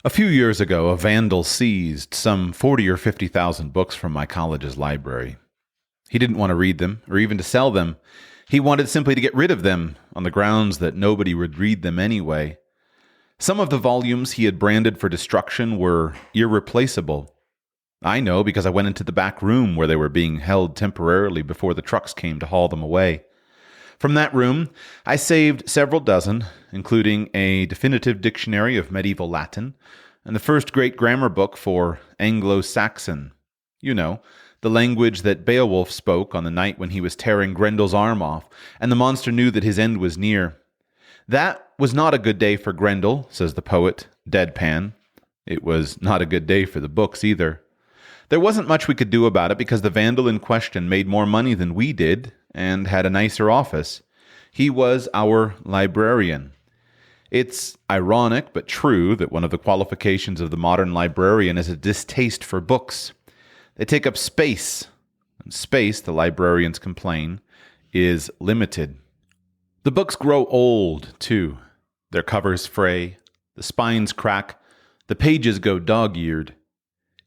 A few years ago, a vandal seized some 40 or 50,000 books from my college's library. He didn't want to read them, or even to sell them. He wanted simply to get rid of them, on the grounds that nobody would read them anyway. Some of the volumes he had branded for destruction were irreplaceable. I know because I went into the back room where they were being held temporarily before the trucks came to haul them away. From that room, I saved several dozen, including a definitive dictionary of medieval Latin and the first great grammar book for Anglo-Saxon. You know, the language that Beowulf spoke on the night when he was tearing Grendel's arm off, and the monster knew that his end was near. That was not a good day for Grendel, says the poet, deadpan. It was not a good day for the books either. There wasn't much we could do about it because the vandal in question made more money than we did and had a nicer office. He was our librarian. It's ironic but true that one of the qualifications of the modern librarian is a distaste for books. They take up space, and space, the librarians complain, is limited. The books grow old, too. Their covers fray, the spines crack, the pages go dog-eared.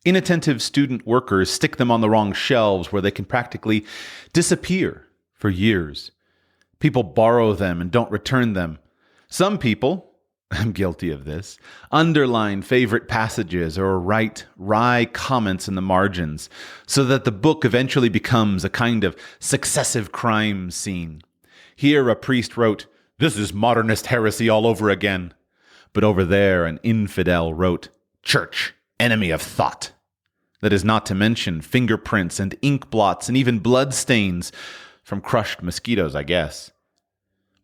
Inattentive student workers stick them on the wrong shelves where they can practically disappear for years. People borrow them and don't return them. Some people, I'm guilty of this, underline favorite passages or write wry comments in the margins so that the book eventually becomes a kind of successive crime scene. Here a priest wrote, "This is modernist heresy all over again." But over there an infidel wrote, "Church, enemy of thought." That is not to mention fingerprints and ink blots and even blood stains from crushed mosquitoes, I guess.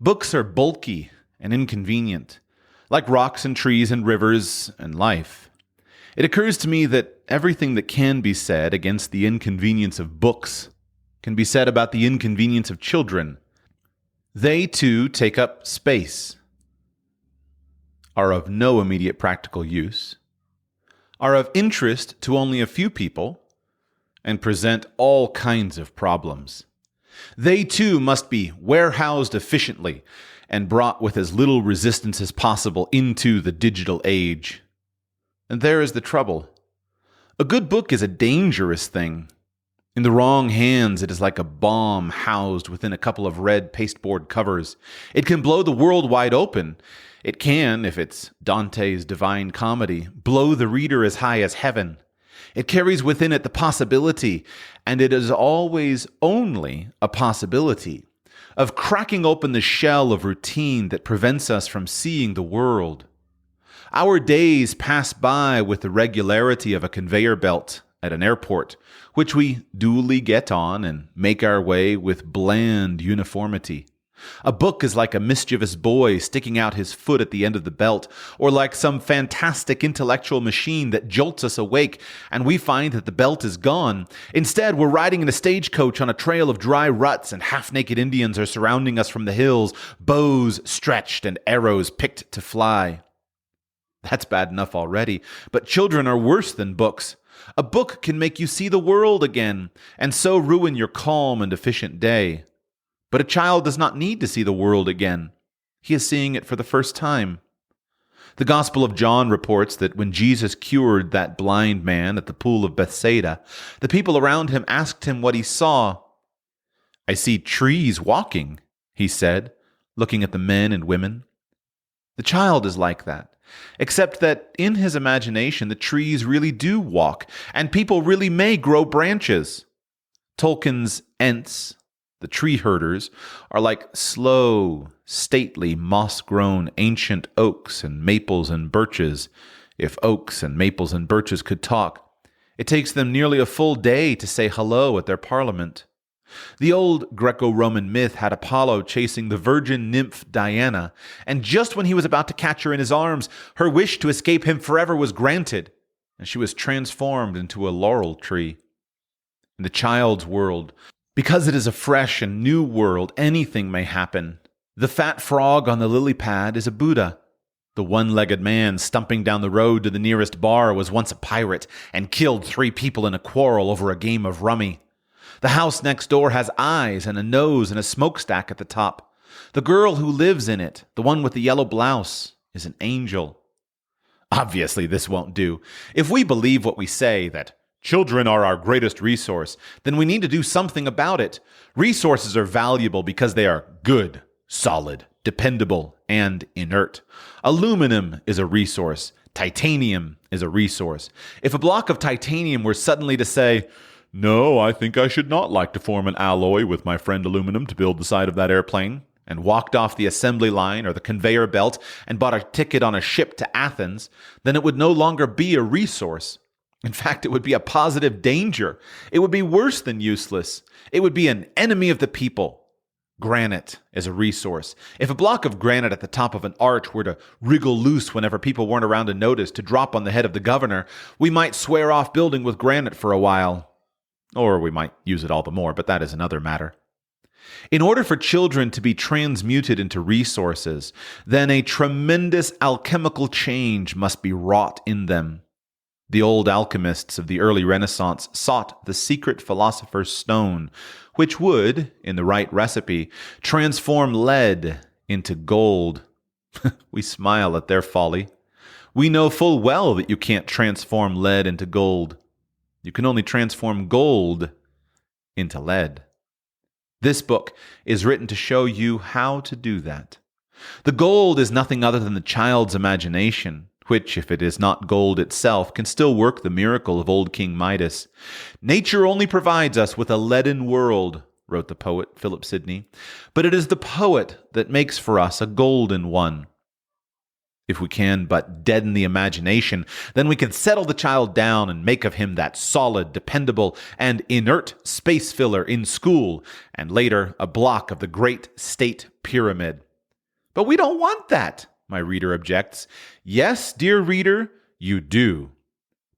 Books are bulky and inconvenient, like rocks and trees and rivers and life. It occurs to me that everything that can be said against the inconvenience of books can be said about the inconvenience of children. They, too, take up space, are of no immediate practical use, are of interest to only a few people, and present all kinds of problems. They, too, must be warehoused efficiently and brought with as little resistance as possible into the digital age. And there is the trouble. A good book is a dangerous thing. In the wrong hands, it is like a bomb housed within a couple of red pasteboard covers. It can blow the world wide open. It can, if it's Dante's Divine Comedy, blow the reader as high as heaven. It carries within it the possibility, and it is always only a possibility, of cracking open the shell of routine that prevents us from seeing the world. Our days pass by with the regularity of a conveyor belt at an airport, which we duly get on and make our way with bland uniformity. A book is like a mischievous boy sticking out his foot at the end of the belt, or like some fantastic intellectual machine that jolts us awake and we find that the belt is gone. Instead, we're riding in a stagecoach on a trail of dry ruts and half-naked Indians are surrounding us from the hills, bows stretched and arrows picked to fly. That's bad enough already, but children are worse than books. A book can make you see the world again, and so ruin your calm and efficient day. But a child does not need to see the world again. He is seeing it for the first time. The Gospel of John reports that when Jesus cured that blind man at the pool of Bethsaida, the people around him asked him what he saw. "I see trees walking," he said, looking at the men and women. The child is like that, except that in his imagination the trees really do walk, and people really may grow branches. Tolkien's Ents, the tree herders, are like slow, stately, moss-grown ancient oaks and maples and birches. If oaks and maples and birches could talk, it takes them nearly a full day to say hello at their parliament. The old Greco-Roman myth had Apollo chasing the virgin nymph Diana, and just when he was about to catch her in his arms, her wish to escape him forever was granted, and she was transformed into a laurel tree. In the child's world, because it is a fresh and new world, anything may happen. The fat frog on the lily pad is a Buddha. The one-legged man stumping down the road to the nearest bar was once a pirate and killed 3 people in a quarrel over a game of rummy. The house next door has eyes and a nose and a smokestack at the top. The girl who lives in it, the one with the yellow blouse, is an angel. Obviously, this won't do. If we believe what we say, that children are our greatest resource, then we need to do something about it. Resources are valuable because they are good, solid, dependable, and inert. Aluminum is a resource. Titanium is a resource. If a block of titanium were suddenly to say, "No, I think I should not like to form an alloy with my friend aluminum to build the side of that airplane," and walked off the assembly line or the conveyor belt and bought a ticket on a ship to Athens, then it would no longer be a resource. In fact, it would be a positive danger. It would be worse than useless. It would be an enemy of the people. Granite is a resource. If a block of granite at the top of an arch were to wriggle loose whenever people weren't around to notice to drop on the head of the governor, we might swear off building with granite for a while. Or we might use it all the more, but that is another matter. In order for children to be transmuted into resources, then a tremendous alchemical change must be wrought in them. The old alchemists of the early Renaissance sought the secret philosopher's stone, which would, in the right recipe, transform lead into gold. We smile at their folly. We know full well that you can't transform lead into gold. You can only transform gold into lead. This book is written to show you how to do that. The gold is nothing other than the child's imagination, which, if it is not gold itself, can still work the miracle of old King Midas. "Nature only provides us with a leaden world," wrote the poet Philip Sidney, "but it is the poet that makes for us a golden one." If we can but deaden the imagination, then we can settle the child down and make of him that solid, dependable, and inert space filler in school, and later a block of the great state pyramid. "But we don't want that," my reader objects. Yes, dear reader, you do.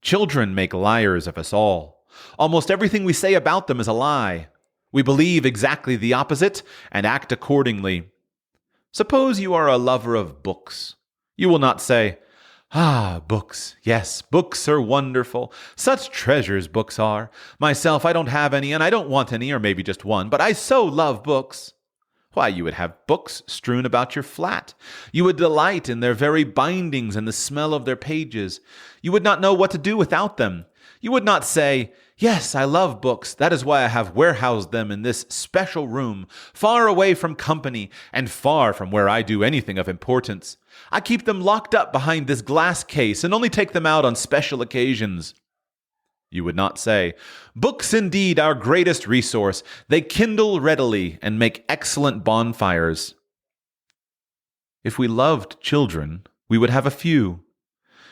Children make liars of us all. Almost everything we say about them is a lie. We believe exactly the opposite and act accordingly. Suppose you are a lover of books. You will not say, "Ah, books. Yes, books are wonderful. Such treasures books are. Myself, I don't have any, and I don't want any, or maybe just one, but I so love books." Why, you would have books strewn about your flat. You would delight in their very bindings and the smell of their pages. You would not know what to do without them. You would not say, "Yes, I love books. That is why I have warehoused them in this special room, far away from company and far from where I do anything of importance. I keep them locked up behind this glass case and only take them out on special occasions." You would not say, "Books indeed our greatest resource. They kindle readily and make excellent bonfires." If we loved children, we would have a few.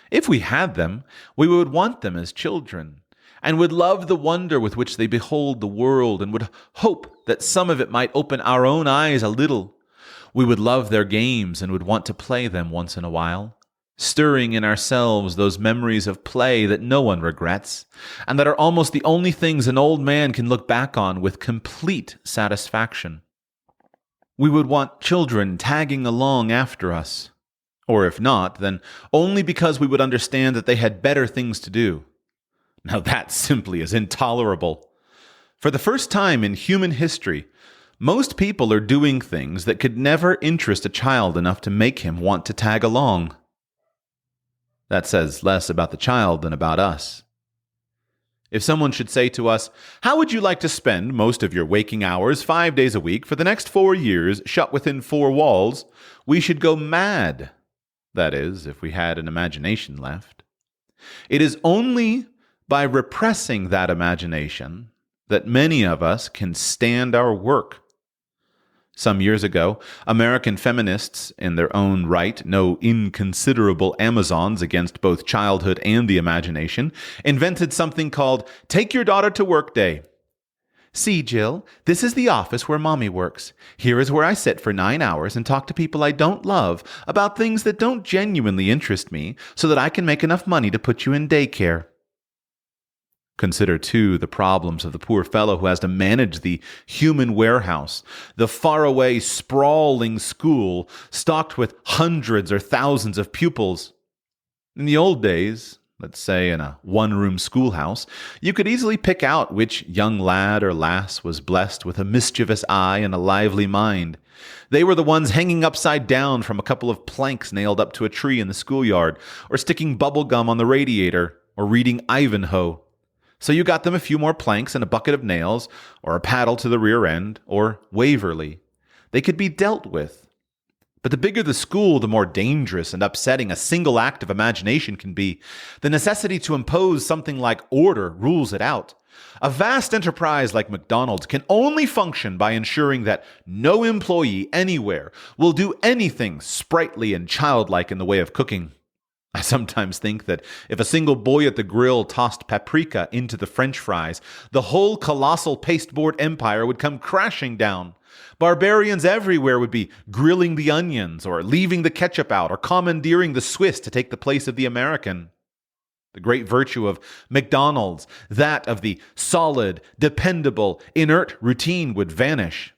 If we had them, we would want them as children, and would love the wonder with which they behold the world, and would hope that some of it might open our own eyes a little. We would love their games and would want to play them once in a while, stirring in ourselves those memories of play that no one regrets, and that are almost the only things an old man can look back on with complete satisfaction. We would want children tagging along after us, or if not, then only because we would understand that they had better things to do. Now that simply is intolerable. For the first time in human history, most people are doing things that could never interest a child enough to make him want to tag along. That says less about the child than about us. If someone should say to us, "How would you like to spend most of your waking hours 5 days a week for the next 4 years shut within 4 walls?" we should go mad. That is, if we had an imagination left. It is only by repressing that imagination that many of us can stand our work. Some years ago, American feminists, in their own right no inconsiderable Amazons against both childhood and the imagination, invented something called Take Your Daughter to Work Day. "See, Jill, this is the office where Mommy works. Here is where I sit for 9 hours and talk to people I don't love about things that don't genuinely interest me so that I can make enough money to put you in daycare." Consider, too, the problems of the poor fellow who has to manage the human warehouse, the faraway, sprawling school stocked with hundreds or thousands of pupils. In the old days, let's say in a one-room schoolhouse, you could easily pick out which young lad or lass was blessed with a mischievous eye and a lively mind. They were the ones hanging upside down from a couple of planks nailed up to a tree in the schoolyard, or sticking bubble gum on the radiator, or reading Ivanhoe. So you got them a few more planks and a bucket of nails, or a paddle to the rear end, or Waverley. They could be dealt with. But the bigger the school, the more dangerous and upsetting a single act of imagination can be. The necessity to impose something like order rules it out. A vast enterprise like McDonald's can only function by ensuring that no employee anywhere will do anything sprightly and childlike in the way of cooking. I sometimes think that if a single boy at the grill tossed paprika into the French fries, the whole colossal pasteboard empire would come crashing down. Barbarians everywhere would be grilling the onions, or leaving the ketchup out, or commandeering the Swiss to take the place of the American. The great virtue of McDonald's, that of the solid, dependable, inert routine, would vanish.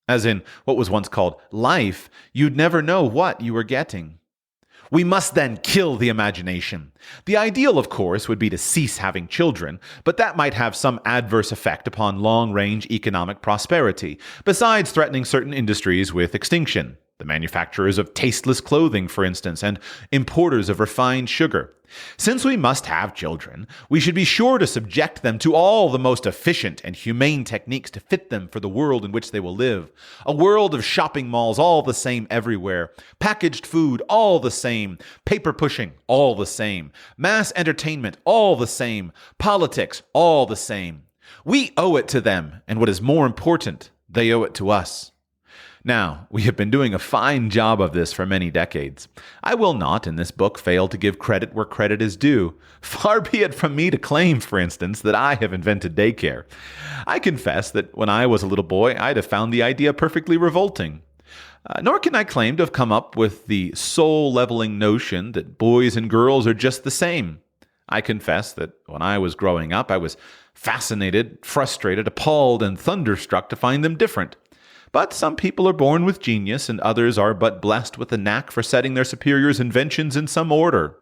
As in what was once called life, you'd never know what you were getting. We must then kill the imagination. The ideal, of course, would be to cease having children, but that might have some adverse effect upon long-range economic prosperity, besides threatening certain industries with extinction. The manufacturers of tasteless clothing, for instance, and importers of refined sugar. Since we must have children, we should be sure to subject them to all the most efficient and humane techniques to fit them for the world in which they will live. A world of shopping malls all the same everywhere, packaged food all the same, paper pushing all the same, mass entertainment all the same, politics all the same. We owe it to them, and what is more important, they owe it to us. Now, we have been doing a fine job of this for many decades. I will not, in this book, fail to give credit where credit is due. Far be it from me to claim, for instance, that I have invented daycare. I confess that when I was a little boy, I'd have found the idea perfectly revolting. Nor can I claim to have come up with the soul-leveling notion that boys and girls are just the same. I confess that when I was growing up, I was fascinated, frustrated, appalled, and thunderstruck to find them different. But some people are born with genius, and others are but blessed with a knack for setting their superiors' inventions in some order.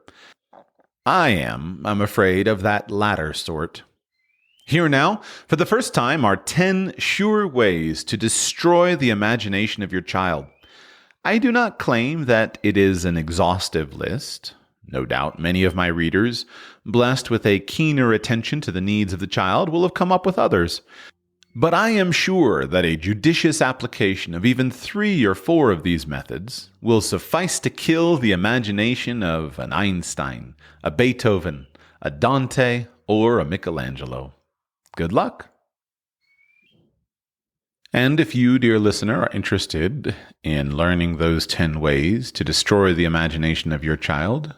I am, I'm afraid, of that latter sort. Here now, for the first time, are 10 sure ways to destroy the imagination of your child. I do not claim that it is an exhaustive list. No doubt many of my readers, blessed with a keener attention to the needs of the child, will have come up with others. But I am sure that a judicious application of even 3 or 4 of these methods will suffice to kill the imagination of an Einstein, a Beethoven, a Dante, or a Michelangelo. Good luck. And if you, dear listener, are interested in learning those 10 ways to destroy the imagination of your child,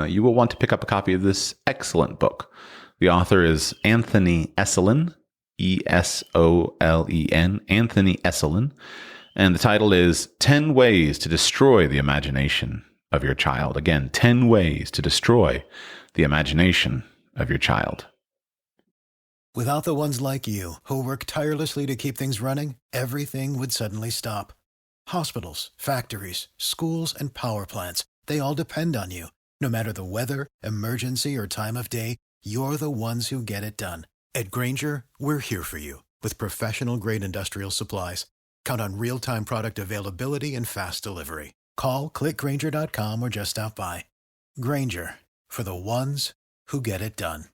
you will want to pick up a copy of this excellent book. The author is Anthony Esolen, Esolen, Anthony Esolen, and the title is 10 Ways to Destroy the Imagination of Your Child. Again, 10 Ways to Destroy the Imagination of Your Child. Without the ones like you, who work tirelessly to keep things running, everything would suddenly stop. Hospitals, factories, schools, and power plants, they all depend on you. No matter the weather, emergency, or time of day, you're the ones who get it done. At Grainger, we're here for you with professional-grade industrial supplies. Count on real-time product availability and fast delivery. Call, click Grainger.com, or just stop by. Grainger, for the ones who get it done.